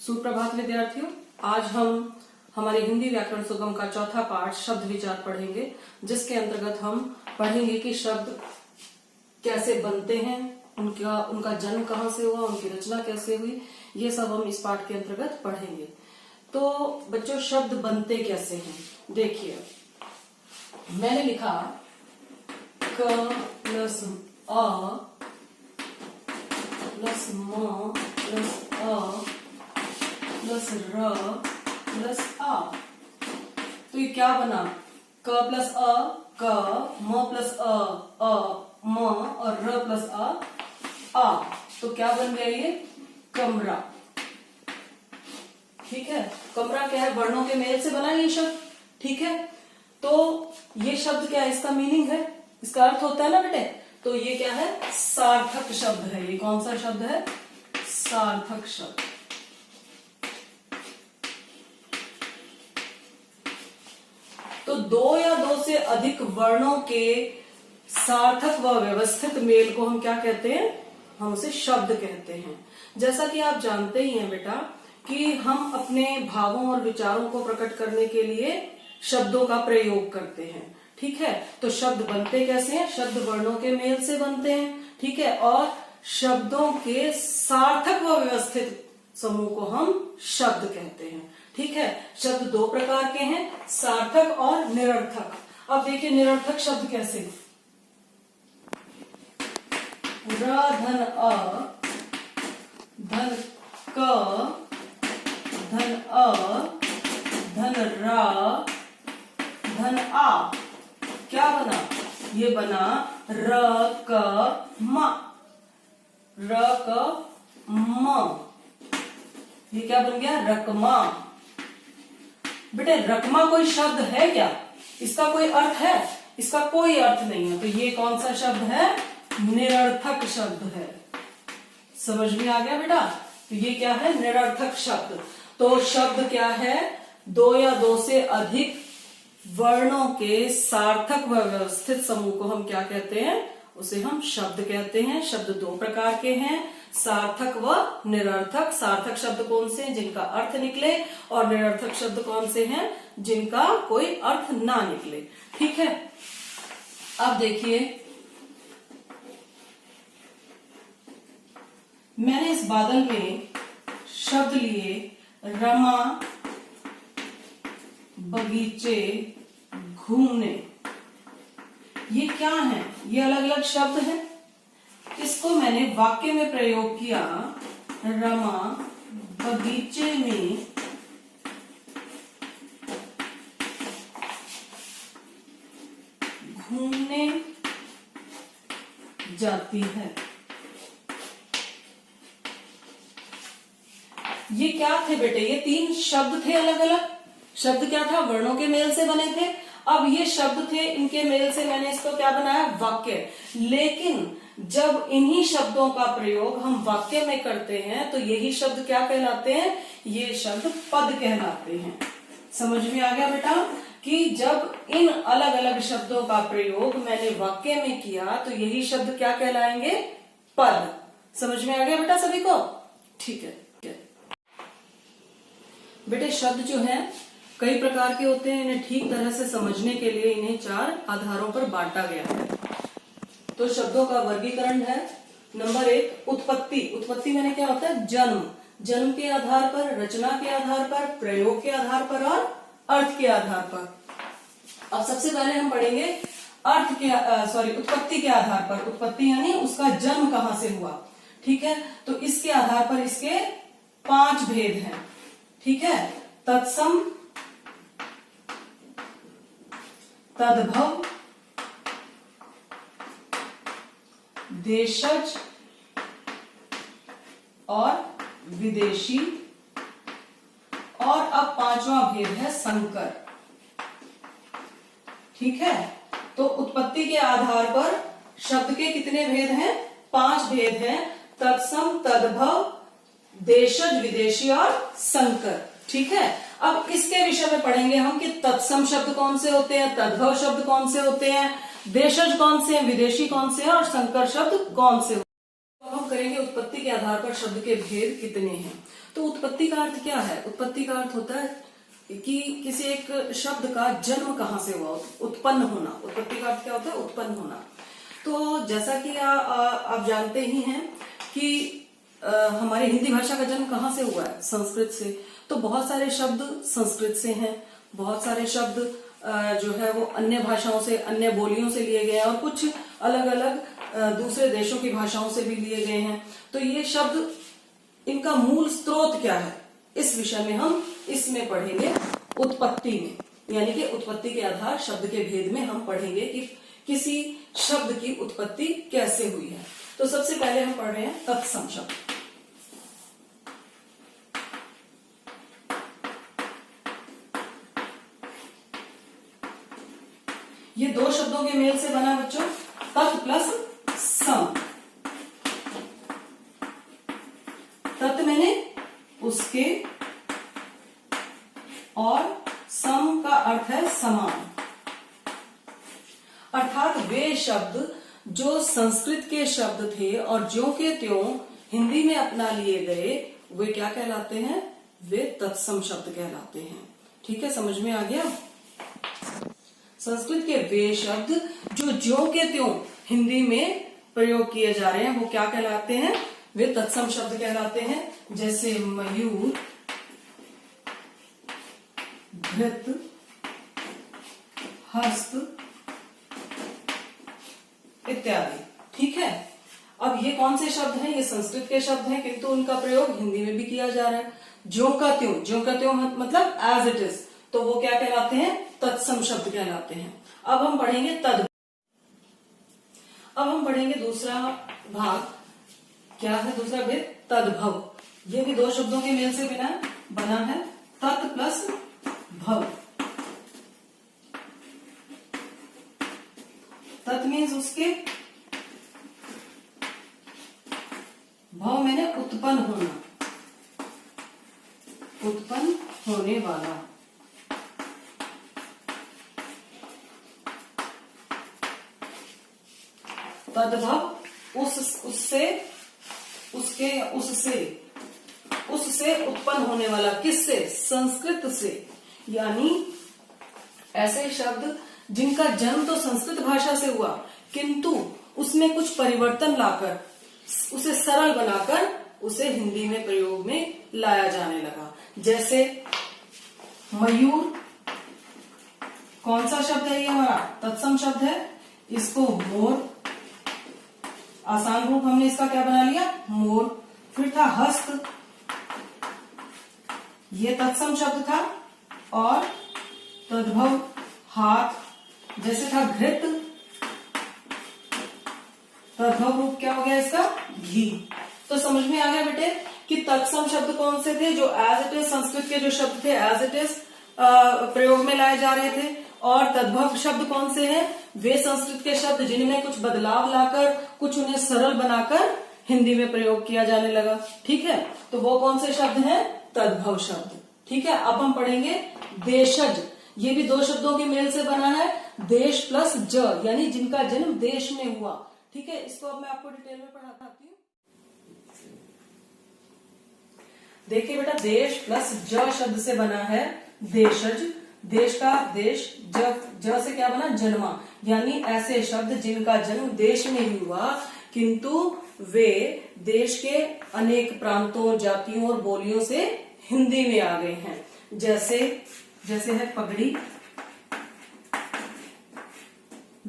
सुप्रभात विद्यार्थियों, आज हम हमारे हिंदी व्याकरण सुगम का चौथा पाठ शब्द विचार पढ़ेंगे, जिसके अंतर्गत हम पढ़ेंगे कि शब्द कैसे बनते हैं, उनका जन्म कहाँ से हुआ, उनकी रचना कैसे हुई, ये सब हम इस पाठ के अंतर्गत पढ़ेंगे। तो बच्चों, शब्द बनते कैसे हैं? देखिए, मैंने लिखा क प्लस अ प्लस म प्लस अ प्लस र प्लस आ। तो ये क्या बना? क प्लस अ क, म प्लस अ म और र प्लस आ। तो क्या बन गया ये? कमरा। ठीक है, कमरा क्या है? वर्णों के मेल से बना ये शब्द। ठीक है, तो ये शब्द क्या है? इसका मीनिंग है, इसका अर्थ होता है ना बेटे। तो ये क्या है? सार्थक शब्द है। ये कौन सा शब्द है? सार्थक शब्द। तो दो या दो से अधिक वर्णों के सार्थक व व्यवस्थित मेल को हम क्या कहते हैं? हम उसे शब्द कहते हैं। जैसा कि आप जानते ही हैं बेटा कि हम अपने भावों और विचारों को प्रकट करने के लिए शब्दों का प्रयोग करते हैं। ठीक है, तो शब्द बनते कैसे हैं? शब्द वर्णों के मेल से बनते हैं। ठीक है, और शब्दों के सार्थक व व्यवस्थित समूह को हम शब्द कहते हैं। ठीक है, शब्द दो प्रकार के हैं, सार्थक और निरर्थक। अब देखिए निरर्थक शब्द कैसे? र धन अ धन क धन अ धन रा धन आ। क्या बना? ये बना र क म। र क म, ये क्या बन गया? रकमा। बेटे रकमा कोई शब्द है क्या? इसका कोई अर्थ है? इसका कोई अर्थ नहीं है। तो ये कौन सा शब्द है? निरर्थक शब्द है। समझ में आ गया बेटा? तो ये क्या है? निरर्थक शब्द। तो शब्द क्या है? दो या दो से अधिक वर्णों के सार्थक व व्यवस्थित समूह को हम क्या कहते हैं? उसे हम शब्द कहते हैं। शब्द दो प्रकार के हैं, सार्थक व निरर्थक। सार्थक शब्द कौन से हैं? जिनका अर्थ निकले, और निरर्थक शब्द कौन से हैं? जिनका कोई अर्थ ना निकले। ठीक है, अब देखिए, मैंने इस बादल में शब्द लिए रमा, बगीचे, घूमने। ये क्या है? ये अलग अलग शब्द हैं। इसको मैंने वाक्य में प्रयोग किया। रमा बगीचे में घूमने जाती है। ये क्या थे बेटे? ये तीन शब्द थे अलग अलग। शब्द क्या था? वर्णों के मेल से बने थे। अब ये शब्द थे, इनके मेल से मैंने इसको क्या बनाया? वाक्य। लेकिन जब इन्हीं शब्दों का प्रयोग हम वाक्य में करते हैं तो यही शब्द क्या कहलाते हैं? ये शब्द पद कहलाते हैं। समझ में आ गया बेटा कि जब इन अलग अलग शब्दों का प्रयोग मैंने वाक्य में किया तो यही शब्द क्या कहलाएंगे? पद। समझ में आ गया बेटा सभी को? ठीक है बेटे, शब्द जो है कई प्रकार के होते हैं। इन्हें ठीक तरह से समझने के लिए इन्हें चार आधारों पर बांटा गया है। तो शब्दों का वर्गीकरण है। नंबर एक, उत्पत्ति। उत्पत्ति मैंने क्या होता है? जन्म। जन्म के आधार पर, रचना के आधार पर, प्रयोग के आधार पर और अर्थ के आधार पर। अब सबसे पहले हम पढ़ेंगे उत्पत्ति के आधार पर। उत्पत्ति यानी उसका जन्म कहाँ से हुआ। ठीक है, तो इसके आधार पर इसके 5 भेद हैं। ठीक है, तत्सम, तद्भव, देशज और विदेशी, और अब 5वां भेद है संकर। ठीक है, तो उत्पत्ति के आधार पर शब्द के कितने भेद हैं? 5 भेद हैं। तत्सम, तद्भव, देशज, विदेशी और संकर। ठीक है, अब इसके विषय में पढ़ेंगे हम कि तत्सम शब्द कौन से होते हैं, तद्भव शब्द कौन से होते हैं, देशज कौन से हैं, विदेशी कौन से हैं और संकर शब्द कौन से होते हैं। तो हम करेंगे उत्पत्ति के के आधार पर शब्द के भेद कितने हैं। तो उत्पत्ति का अर्थ क्या है? उत्पत्ति का अर्थ होता है कि किसी एक शब्द का जन्म कहाँ से हुआ, उत्पन्न होना। उत्पत्ति का अर्थ क्या होता है? उत्पन्न होना। तो जैसा कि आप जानते ही हैं कि हमारी हिंदी भाषा का जन्म कहाँ से हुआ है? संस्कृत से। तो बहुत सारे शब्द संस्कृत से हैं, बहुत सारे शब्द जो है वो अन्य भाषाओं से, अन्य बोलियों से लिए गए हैं, और कुछ अलग अलग दूसरे देशों की भाषाओं से भी लिए गए हैं। तो ये शब्द, इनका मूल स्रोत क्या है, इस विषय में हम इसमें पढ़ेंगे, उत्पत्ति में। यानी कि उत्पत्ति के आधार शब्द के भेद में हम पढ़ेंगे कि किसी शब्द की उत्पत्ति कैसे हुई है। तो सबसे पहले हम पढ़ रहे हैं तत्सम शब्द। ये दो शब्दों के मेल से बना बच्चों, तत् प्लस सम। तत् मैंने उसके, और सम का अर्थ है समान। अर्थात वे शब्द जो संस्कृत के शब्द थे और ज्यों के त्यों हिंदी में अपना लिए गए, वे क्या कहलाते हैं? वे तत्सम शब्द कहलाते हैं। ठीक है, समझ में आ गया? संस्कृत के वे शब्द जो ज्यों के त्यों हिंदी में प्रयोग किए जा रहे हैं, वो क्या कहलाते हैं? वे तत्सम शब्द कहलाते हैं। जैसे मयूर, घृत, हस्त इत्यादि। ठीक है, अब ये कौन से शब्द हैं? ये संस्कृत के शब्द हैं, किंतु उनका प्रयोग हिंदी में भी किया जा रहा है। ज्यों का त्यों, ज्यों का त्यों मतलब एज इट इज, तो वो क्या कहलाते हैं? तत्सम शब्द कहलाते हैं। अब हम पढ़ेंगे अब हम पढ़ेंगे दूसरा भाग। क्या है दूसरा भेद? तद्भव। ये भी दो शब्दों के मेल से बना है, तत् प्लस भव। तत् मीन्स उसके, भव मैंने उत्पन्न होना, उत्पन्न होने वाला। तद्भव उससे, उसके, उससे उत्पन्न होने वाला। किससे? संस्कृत से। यानी ऐसे शब्द जिनका जन्म तो संस्कृत भाषा से हुआ, किंतु उसमें कुछ परिवर्तन लाकर, उसे सरल बनाकर, उसे हिंदी में प्रयोग में लाया जाने लगा। जैसे मयूर, कौन सा शब्द है? ये हमारा तत्सम शब्द है। इसको मोर, आसान रूप हमने इसका क्या बना लिया? मोर। फिर था हस्त, ये तत्सम शब्द था, और तद्भव हाथ। जैसे था घृत, तद्भव रूप क्या हो गया इसका? घी। तो समझ में आ गया बेटे कि तत्सम शब्द कौन से थे? जो एज इट इज, संस्कृत के जो शब्द थे एज इट इज प्रयोग में लाए जा रहे थे। और तद्भव शब्द कौन से हैं? वे संस्कृत के शब्द जिनमें कुछ बदलाव लाकर, कुछ उन्हें सरल बनाकर हिंदी में प्रयोग किया जाने लगा। ठीक है, तो वो कौन से शब्द हैं? तद्भव शब्द। ठीक है, अब हम पढ़ेंगे देशज। ये भी दो शब्दों के मेल से बना है, देश प्लस ज, यानी जिनका जन्म देश में हुआ। ठीक है, इसको अब मैं आपको डिटेल में पढ़ाती हूँ। देखिए बेटा, देश प्लस ज शब्द से बना है देशज। देश का देश, ज से क्या बना? जन्मा। यानी ऐसे शब्द जिनका जन्म देश में ही हुआ, किंतु वे देश के अनेक प्रांतों, जातियों और बोलियों से हिंदी में आ गए हैं। जैसे है पगड़ी,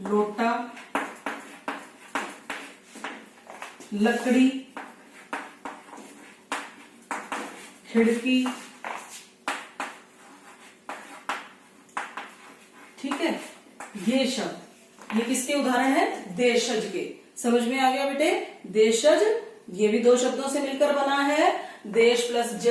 लोटा, लकड़ी, खिड़की। ठीक है, ये शब्द, ये किसके उदाहरण है? देशज के। समझ में आ गया बेटे? देशज, ये भी दो शब्दों से मिलकर बना है। देश प्लस ज,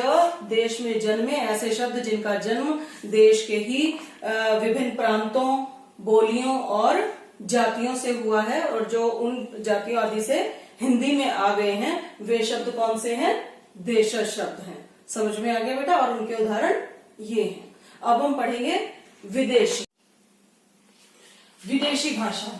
देश में जन्मे, ऐसे शब्द जिनका जन्म देश के ही विभिन्न प्रांतों, बोलियों और जातियों से हुआ है, और जो उन जातियों आदि से हिंदी में आ गए हैं, वे शब्द कौन से हैं? देशज शब्द हैं। समझ में आ गया बेटा? और उनके उदाहरण ये हैं। अब हम पढ़ेंगे विदेशी। विदेशी भाषा,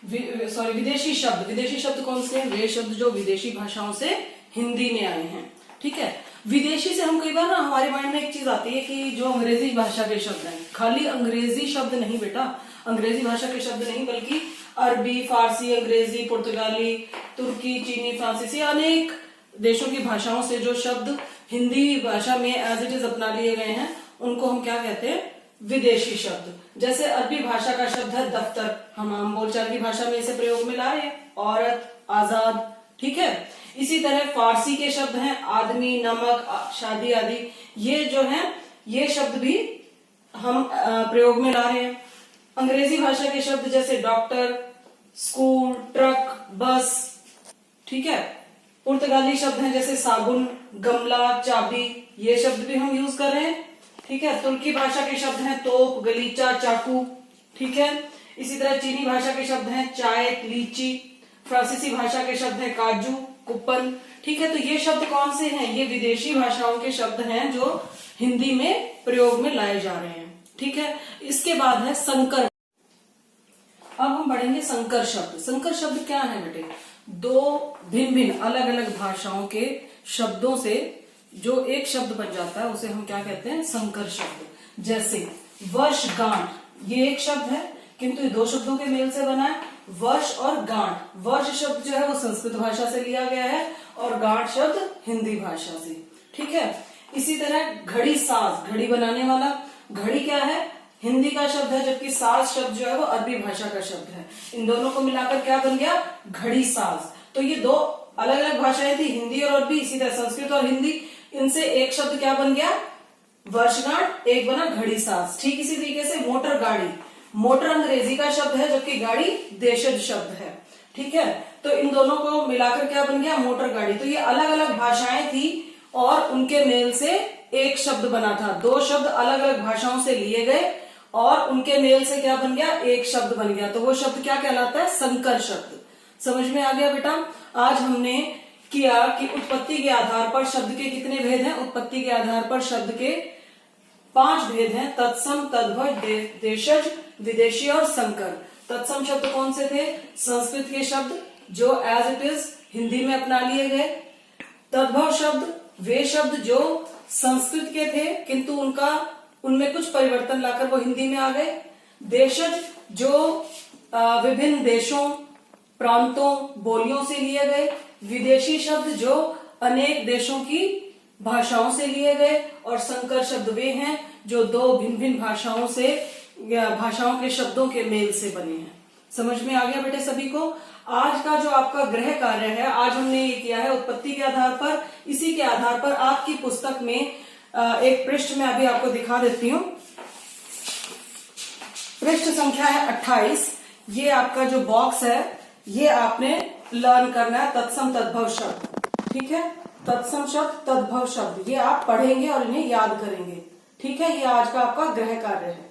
विदेशी शब्द। विदेशी शब्द कौन से हैं? वे शब्द जो विदेशी भाषाओं से हिंदी में आए हैं। ठीक है, विदेशी से हम कई बार ना हमारे माइंड में एक चीज आती है कि जो अंग्रेजी भाषा के शब्द हैं, खाली अंग्रेजी शब्द नहीं बेटा, अंग्रेजी भाषा के शब्द नहीं बल्कि अरबी, फारसी, अंग्रेजी, पुर्तगाली, तुर्की, चीनी, फ्रांसीसी, अनेक देशों की भाषाओं से जो शब्द हिंदी भाषा में एज इट इज अपना लिए गए हैं उनको हम क्या कहते हैं, विदेशी शब्द। जैसे अरबी भाषा का शब्द है दफ्तर, हम आम बोलचाल की भाषा में इसे प्रयोग में ला रहे हैं, औरत, आजाद। ठीक है, इसी तरह फारसी के शब्द हैं आदमी, नमक, शादी आदि। ये जो है ये शब्द भी हम प्रयोग में ला रहे हैं। अंग्रेजी भाषा के शब्द जैसे डॉक्टर, स्कूल, ट्रक, बस। ठीक है, पुर्तगाली शब्द हैं जैसे साबुन, गमला, चाबी, ये शब्द भी हम यूज कर रहे हैं। ठीक है, तुर्की भाषा के शब्द हैं तोप, गलीचा, चाकू। ठीक है, इसी तरह चीनी भाषा के शब्द हैं चाय, लीची। फ्रांसीसी भाषा के शब्द हैं काजू, कुपन। ठीक है, तो ये शब्द कौन से हैं, ये विदेशी भाषाओं के शब्द हैं जो हिंदी में प्रयोग में लाए जा रहे हैं। ठीक है, इसके बाद है संकर। अब हम बढ़ेंगे संकर शब्द। संकर शब्द क्या है बेटे, दो भिन्न भिन्न अलग अलग भाषाओं के शब्दों से जो एक शब्द बन जाता है उसे हम क्या कहते हैं, संकर शब्द। जैसे वर्षगांठ, ये एक शब्द है किंतु ये दो शब्दों के मेल से बना है, वर्ष और गांठ। वर्ष शब्द जो है वो संस्कृत भाषा से लिया गया है और गांठ शब्द हिंदी भाषा से। ठीक है, इसी तरह घड़ी साज, घड़ी बनाने वाला। घड़ी क्या है, हिंदी का शब्द है, जबकि साज शब्द जो है वो अरबी भाषा का शब्द है। इन दोनों को मिलाकर क्या बन गया, घड़ी साज। तो ये दो अलग अलग भाषाएं थी, हिंदी और अरबी, इसी तरह संस्कृत और हिंदी, इनसे एक शब्द क्या बन गया, वर्षगांठ, एक बना घड़ी साज। ठीक इसी तरीके से मोटर गाड़ी, मोटर अंग्रेजी का शब्द है जबकि गाड़ी देशज शब्द है। ठीक है, तो इन दोनों को मिलाकर क्या बन गया, मोटर गाड़ी। तो ये अलग अलग भाषाएं थी और उनके मेल से एक शब्द बना था। दो शब्द अलग अलग भाषाओं से लिए गए और उनके मेल से क्या बन गया, एक शब्द बन गया। तो वो शब्द क्या कहलाता है, संकर शब्द। समझ में आ गया बेटा। आज हमने किया कि उत्पत्ति के आधार पर शब्द के कितने भेद हैं, उत्पत्ति के आधार पर शब्द के 5 भेद हैं, तत्सम, तद्भव, देशज, विदेशी और संकर। तत्सम शब्द कौन से थे, संस्कृत के शब्द जो एज इट इज हिंदी में अपना लिए गए। तद्भव शब्द वे शब्द जो संस्कृत के थे किंतु उनमें कुछ परिवर्तन लाकर वो हिंदी में आ गए। देशज जो विभिन्न देशों, प्रांतों, बोलियों से लिए गए। विदेशी शब्द जो अनेक देशों की भाषाओं से लिए गए। और संकर शब्द वे हैं जो दो भिन्न भिन्न भाषाओं से या भाषाओं के शब्दों के मेल से बने हैं। समझ में आ गया बेटे सभी को। आज का जो आपका गृह कार्य है, आज हमने ये किया है उत्पत्ति के आधार पर। इसी के आधार पर आपकी पुस्तक में एक पृष्ठ में अभी आपको दिखा देती हूँ। पृष्ठ संख्या है 28। ये आपका जो बॉक्स है ये आपने लर्न करना है, तत्सम तद्भव शब्द। ठीक है, तत्सम शब्द, तद्भव शब्द, ये आप पढ़ेंगे और इन्हें याद करेंगे। ठीक है, ये आज का आपका गृह कार्य है।